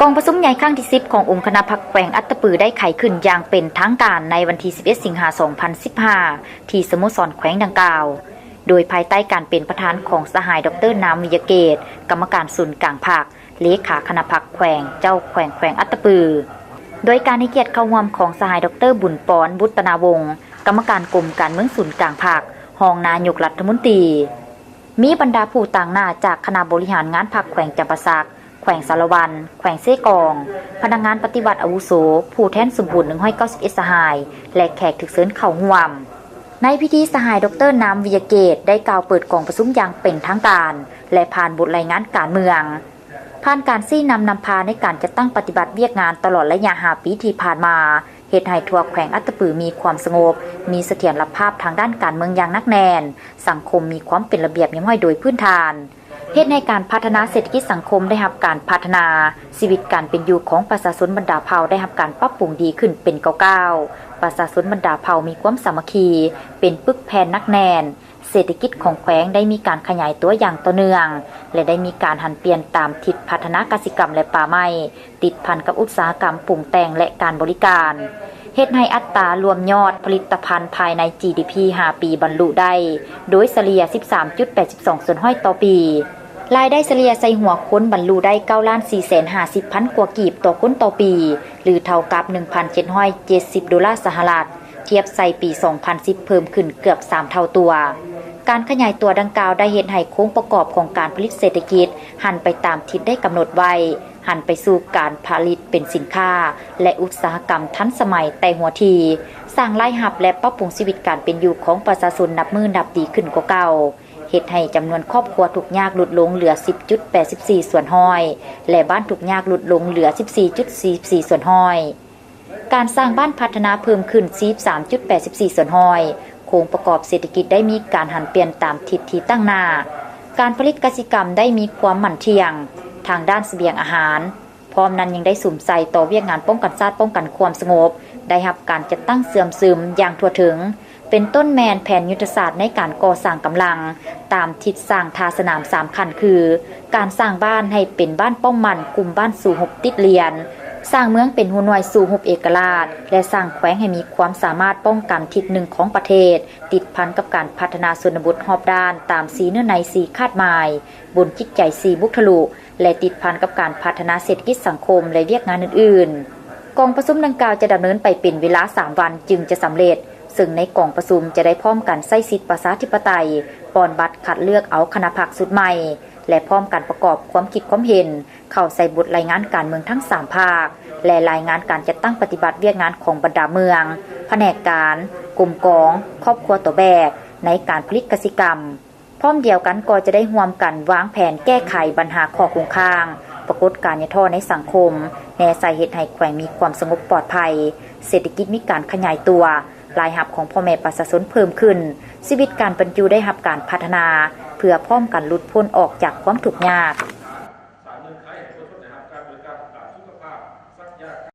กองประชุมใหญ่ครั้งที่10ขององค์คณะพรรคแขวงอัตตปือได้ไขขึ้นอย่างเป็นทางการในวันที่11สิงหาคม2015ที่สโมสรแขวงดังกล่าวโดยภายใต้การเป็นประธานของสหายดร.นามวิยเกตกรรมการศูนย์กลางพรรคเลขาคณะพรรคแขวงเจ้าแขวงอัตตปือโดยการให้เกียรติเข้าร่วมของสหายดร.บุญปอนบุตนาวงศ์กรรมการกรมการเมืองศูนย์กลางพรรครองนายกรัฐมนตรีมีบรรดาผู้ต่างหน้าจากคณะบริหารงานพรรคแขวงจำปาสักแขวงสารวันแขวงเซกองพนักงานปฏิบัติอาวุโสผู้แทนสมบูรณ์191สหายและแขกถึกเชิญเข้าร่วมในพิธีสหายดร.นามวิยเกตได้กล่าวเปิดกองประชุมอย่างเป็นทางการและผ่านบทรายงานการเมืองผ่านการชี้นำพาในการจัดตั้งปฏิบัติเวียกงานตลอดระยะ5 ปีที่ผ่านมาเหตุให้ทั่วแขวงอัตตปือมีความสงบมีเสถียรภาพทางด้านการเมืองอย่างนักแน่นสังคมมีความเป็นระเบียบเรียบร้อยโดยพื้นฐานเหตุในการพัฒนาเศรษฐกิจสังคมได้รับการพัฒนาชีวิตการเป็นอยู่ของประชาชนบรรดาเผ่าได้รับการปรับปรุงดีขึ้นเป็นก้าวประชาชนบรรดาเผ่ามีความสามัคคีเป็นปึกแผ่นนักแน่นเศรษฐกิจของแขวงได้มีการขยายตัวอย่างต่อเนื่องและได้มีการหันเปลี่ยนตามทิศพัฒนากสิกรรมและป่าไม้ติดพันกับอุตสาหกรรมปรุงแต่งและการบริการเฮ็ดให้อัตรารวมยอดผลิตภัณฑ์ภายใน GDP 5 ปีบรรลุได้โดยเฉลี่ย 13.82 ส่วนห้อยต่อปีรายได้เฉลี่ยใส่หัวคนบรรลุได้9,450,000 กว่ากีบต่อคนต่อปีหรือเท่ากับ 1,770 ดอลลาร์สหรัฐเทียบใส่ปี 2010 เพิ่มขึ้นเกือบ3 เท่าตัวการขยายตัวดังกล่าวได้เฮ็ดให้โครงประกอบของการผลิตเศรษฐกิจหันไปตามทิศได้กำหนดไว้หันไปสู่การผลิตเป็นสินค้าและอุตสาหกรรมทันสมัยแต่หัวทีสร้างรายรับและปรับปรุงชีวิตการเป็นอยู่ของประชาชนนับมือนับดีขึ้นกว่าเก่าเฮ็ดให้จำนวนครอบครัวทุกข์ยากลดลงเหลือ 10.84 ส่วนห้อยและบ้านทุกข์ยากลดลงเหลือ 14.44 ส่วนห้อยการสร้างบ้านพัฒนาเพิ่มขึ้น 13.84 ส่วนห้อยโครงประกอบเศรษฐกิจได้มีการหันเปลี่ยนตามทิศที่ตั้งหน้าการผลิตกสิกรรมได้มีความมั่นเที่ยงทางด้านเสบียงอาหารพร้อมนั้นยังได้สุ่มใส่ต่อเวียกงานป้องกันชาติป้องกันความสงบได้รับการจัดตั้งเสื่อมซึมอย่างทั่วถึงเป็นต้นแมนแผนยุทธศาสตร์ในการก่อสร้างกำลังตามทิศสร้างทาสนาม3ขั้นคือการสร้างบ้านให้เป็นบ้านป้องมันกลุ่มบ้านสู่หบติดเรียนสร้างเมืองเป็นหัวหน่วยสู่หบเอกราชและสร้างแขวงให้มีความสามารถป้องกันทิศหนึ่งของประเทศติดพันกับการพัฒนาชนบทรอบด้านตามสีเนื้อในสีคาดหมายบนจิตใจสีบุคทะลุและติดพันกับการพัฒนาเศรษฐกิจสังคมและเวียกงานอื่นๆกองประชุมดังกล่าวจะดำเนินไปเป็นเวลา3 วันจึงจะสำเร็จซึ่งในกองประชุมจะได้พร้อมกันใช้สิทธิประชาธิปไตยปอนบัตรคัดเลือกเอาคณะพรรคสุดใหม่และพร้อมกันประกอบความคิดความเห็นเข้าใส่บทรายงานการเมืองทั้ง3 ภาคและรายงานการจัดตั้งปฏิบัติเวียกงานของบรรดาเมืองแผนกการกลุ่มกองครอบครัวตัวแบบในการผลิตกสิกรรมพร้อมเดียวกันก็จะได้ร่วมกันวางแผนแก้ไขปัญหาข้อคงค้างปรากฏการณ์ย่อในสังคมแนสาเหตุให้แขวงมีความสงบปลอดภัยเศรษฐกิจมีการขยายตัวรายรับของพ่อแม่ประชาชนเพิ่มขึ้นชีวิตการเป็นอยู่ได้รับการพัฒนาเพื่อพร้อมกันหลุดพ้นออกจากความทุกข์ยาก